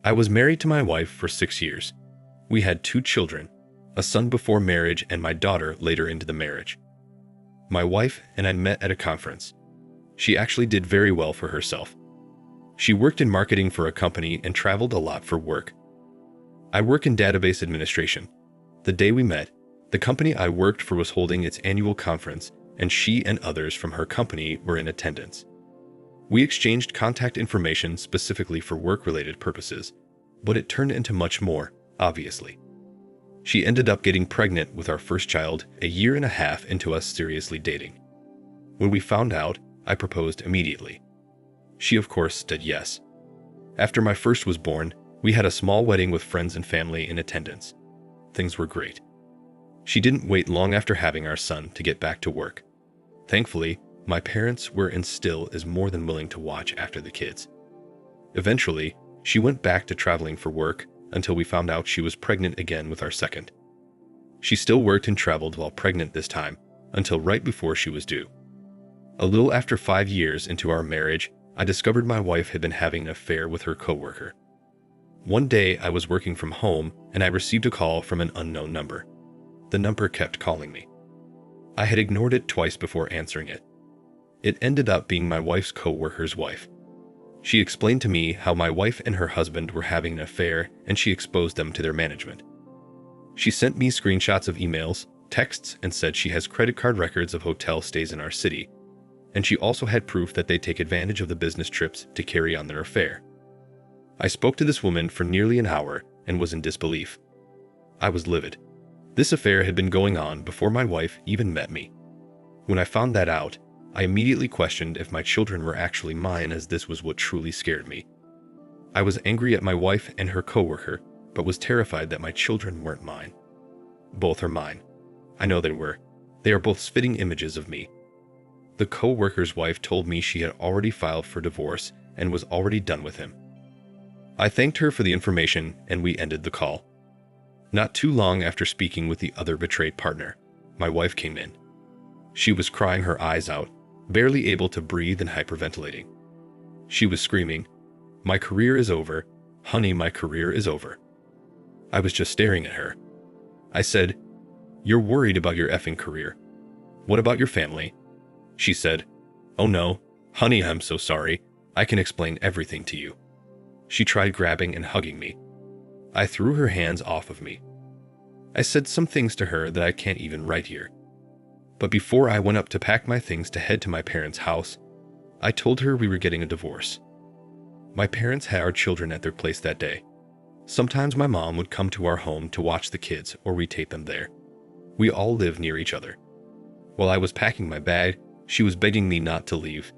I was married to my wife for 6 years. We had 2 children, a son before marriage and my daughter later into the marriage. My wife and I met at a conference. She actually did very well for herself. She worked in marketing for a company and traveled a lot for work. I work in database administration. The day we met, the company I worked for was holding its annual conference, and she and others from her company were in attendance. We exchanged contact information specifically for work-related purposes, but it turned into much more, obviously. She ended up getting pregnant with our first child a year and a half into us seriously dating. When we found out, I proposed immediately. She, of course, said yes. After my first was born, we had a small wedding with friends and family in attendance. Things were great. She didn't wait long after having our son to get back to work. Thankfully, my parents were and still is more than willing to watch after the kids. Eventually, she went back to traveling for work until we found out she was pregnant again with our second. She still worked and traveled while pregnant this time, until right before she was due. A little after 5 years into our marriage, I discovered my wife had been having an affair with her coworker. One day I was working from home and I received a call from an unknown number. The number kept calling me. I had ignored it twice before answering it. It ended up being my wife's coworker's wife. She explained to me how my wife and her husband were having an affair and she exposed them to their management. She sent me screenshots of emails, texts, and said she has credit card records of hotel stays in our city, and she also had proof that they take advantage of the business trips to carry on their affair. I spoke to this woman for nearly an hour and was in disbelief. I was livid. This affair had been going on before my wife even met me. When I found that out, I immediately questioned if my children were actually mine, as this was what truly scared me. I was angry at my wife and her coworker, but was terrified that my children weren't mine. Both are mine. I know they were. They are both spitting images of me. The co-worker's wife told me she had already filed for divorce and was already done with him. I thanked her for the information and we ended the call. Not too long after speaking with the other betrayed partner, my wife came in. She was crying her eyes out, barely able to breathe and hyperventilating. She was screaming, "My career is over. Honey, my career is over." I was just staring at her. I said, "You're worried about your effing career. What about your family?" She said, "Oh no, honey, I'm so sorry. I can explain everything to you." She tried grabbing and hugging me. I threw her hands off of me. I said some things to her that I can't even write here. But before I went up to pack my things to head to my parents' house, I told her we were getting a divorce. My parents had our children at their place that day. Sometimes my mom would come to our home to watch the kids or we take them there. We all live near each other. While I was packing my bag, she was begging me not to leave,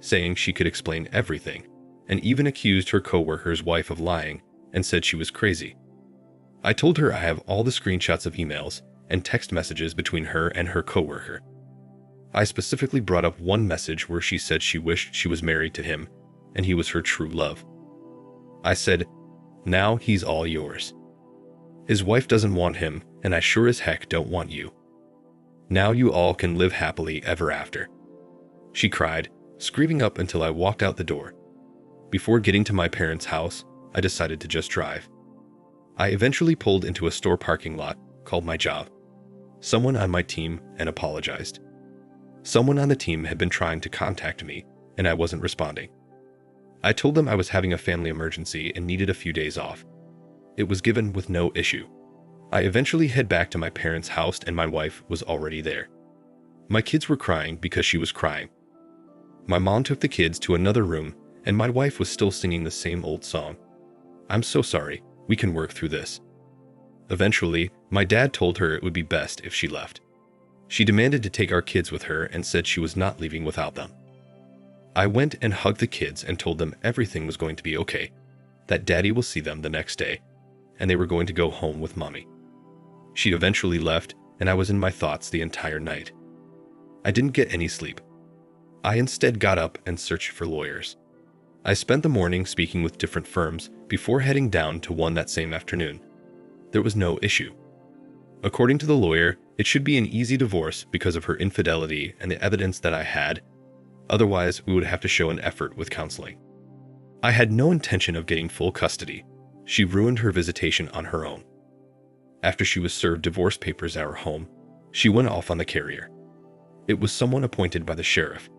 saying she could explain everything, and even accused her coworker's wife of lying and said she was crazy. I told her I have all the screenshots of emails and text messages between her and her coworker. I specifically brought up one message where she said she wished she was married to him and he was her true love. I said, "Now he's all yours. His wife doesn't want him, and I sure as heck don't want you. Now you all can live happily ever after." She cried, screaming up until I walked out the door. Before getting to my parents' house, I decided to just drive. I eventually pulled into a store parking lot, called my job, someone on my team, and apologized. Someone on the team had been trying to contact me, and I wasn't responding. I told them I was having a family emergency and needed a few days off. It was given with no issue. I eventually head back to my parents' house and my wife was already there. My kids were crying because she was crying. My mom took the kids to another room and my wife was still singing the same old song. "I'm so sorry, we can work through this." Eventually, my dad told her it would be best if she left. She demanded to take our kids with her and said she was not leaving without them. I went and hugged the kids and told them everything was going to be okay, that daddy will see them the next day, and they were going to go home with mommy. She eventually left, and I was in my thoughts the entire night. I didn't get any sleep. I instead got up and searched for lawyers. I spent the morning speaking with different firms before heading down to one that same afternoon. There was no issue. According to the lawyer, it should be an easy divorce because of her infidelity and the evidence that I had. Otherwise, we would have to show an effort with counseling. I had no intention of getting full custody. She ruined her visitation on her own. After she was served divorce papers at our home, she went off on the carrier. It was someone appointed by the sheriff.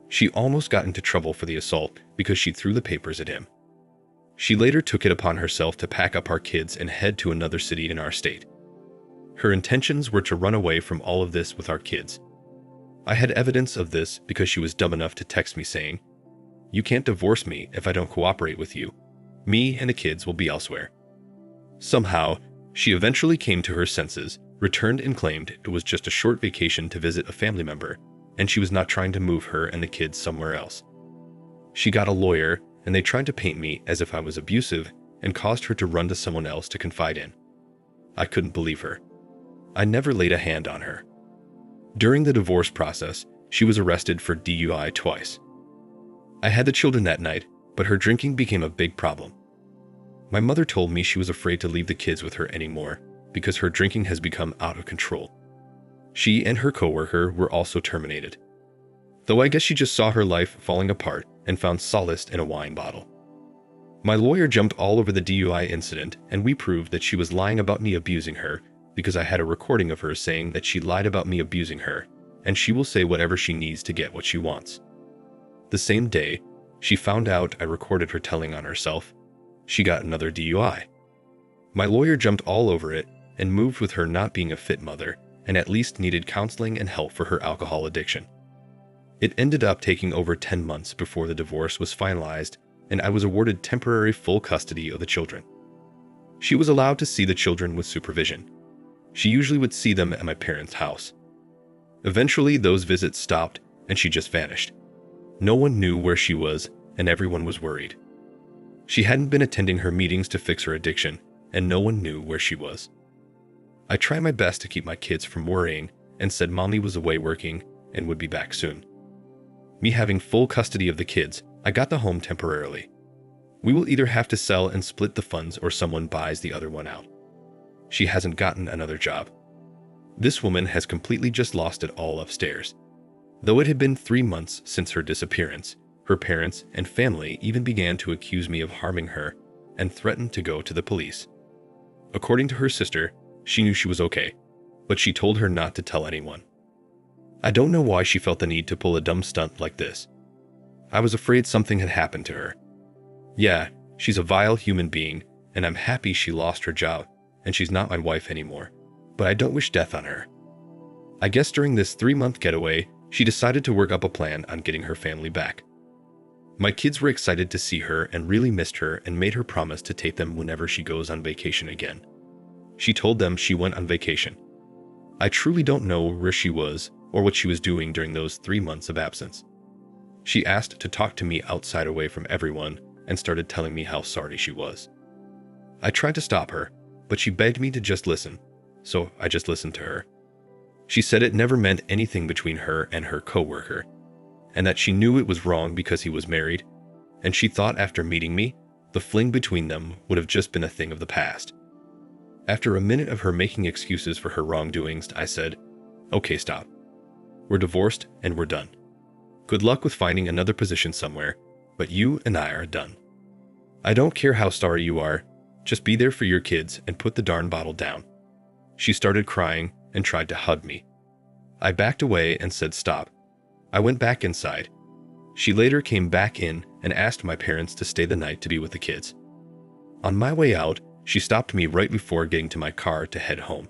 She almost got into trouble for the assault because she threw the papers at him. She later took it upon herself to pack up our kids and head to another city in our state. Her intentions were to run away from all of this with our kids. I had evidence of this because she was dumb enough to text me saying, "You can't divorce me if I don't cooperate with you. Me and the kids will be elsewhere." Somehow, she eventually came to her senses, returned and claimed it was just a short vacation to visit a family member, and she was not trying to move her and the kids somewhere else. She got a lawyer, and they tried to paint me as if I was abusive and caused her to run to someone else to confide in. I couldn't believe her. I never laid a hand on her. During the divorce process, she was arrested for DUI twice. I had the children that night, but her drinking became a big problem. My mother told me she was afraid to leave the kids with her anymore because her drinking has become out of control. She and her coworker were also terminated. Though I guess she just saw her life falling apart and found solace in a wine bottle. My lawyer jumped all over the DUI incident, and we proved that she was lying about me abusing her because I had a recording of her saying that she lied about me abusing her, and she will say whatever she needs to get what she wants. The same day, she found out I recorded her telling on herself. She got another DUI. My lawyer jumped all over it and moved with her not being a fit mother and at least needed counseling and help for her alcohol addiction. It ended up taking over 10 months before the divorce was finalized, and I was awarded temporary full custody of the children. She was allowed to see the children with supervision. She usually would see them at my parents' house. Eventually, those visits stopped and she just vanished. No one knew where she was, and everyone was worried. She hadn't been attending her meetings to fix her addiction, and no one knew where she was. I tried my best to keep my kids from worrying and said Mommy was away working and would be back soon. Me having full custody of the kids, I got the home temporarily. We will either have to sell and split the funds or someone buys the other one out. She hasn't gotten another job. This woman has completely just lost it all upstairs. Though it had been 3 months since her disappearance, her parents and family even began to accuse me of harming her and threatened to go to the police. According to her sister, she knew she was okay, but she told her not to tell anyone. I don't know why she felt the need to pull a dumb stunt like this. I was afraid something had happened to her. Yeah, she's a vile human being, and I'm happy she lost her job, and she's not my wife anymore, but I don't wish death on her. I guess during this 3-month getaway, she decided to work up a plan on getting her family back. My kids were excited to see her and really missed her and made her promise to take them whenever she goes on vacation again. She told them she went on vacation. I truly don't know where she was or what she was doing during those 3 months of absence. She asked to talk to me outside away from everyone and started telling me how sorry she was. I tried to stop her, but she begged me to just listen, so I just listened to her. She said it never meant anything between her and her coworker, and that she knew it was wrong because he was married, and she thought after meeting me, the fling between them would have just been a thing of the past. After a minute of her making excuses for her wrongdoings, I said, "Okay, stop. We're divorced and we're done. Good luck with finding another position somewhere, but you and I are done. I don't care how sorry you are, just be there for your kids and put the darn bottle down." She started crying and tried to hug me. I backed away and said stop. I went back inside. She later came back in and asked my parents to stay the night to be with the kids. On my way out, she stopped me right before getting to my car to head home.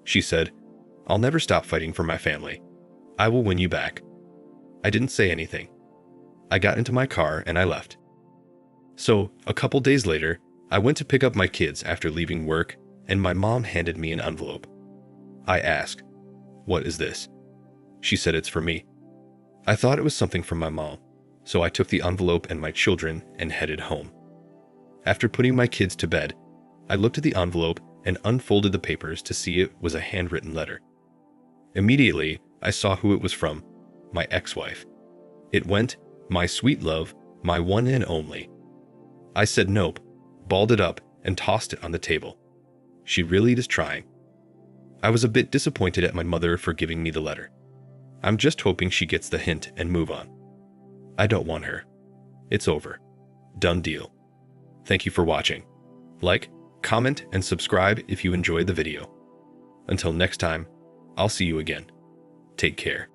She said, "I'll never stop fighting for my family. I will win you back." I didn't say anything. I got into my car and I left. So, a couple days later, I went to pick up my kids after leaving work, and my mom handed me an envelope. I asked, "What is this?" She said it's for me. I thought it was something from my mom, so I took the envelope and my children and headed home. After putting my kids to bed, I looked at the envelope and unfolded the papers to see it was a handwritten letter. Immediately, I saw who it was from, my ex-wife. It went, "My sweet love, my one and only." I said nope, balled it up, and tossed it on the table. She really is trying. I was a bit disappointed at my mother for giving me the letter. I'm just hoping she gets the hint and move on. I don't want her. It's over. Done deal. Thank you for watching. Like, comment, and subscribe if you enjoyed the video. Until next time, I'll see you again. Take care.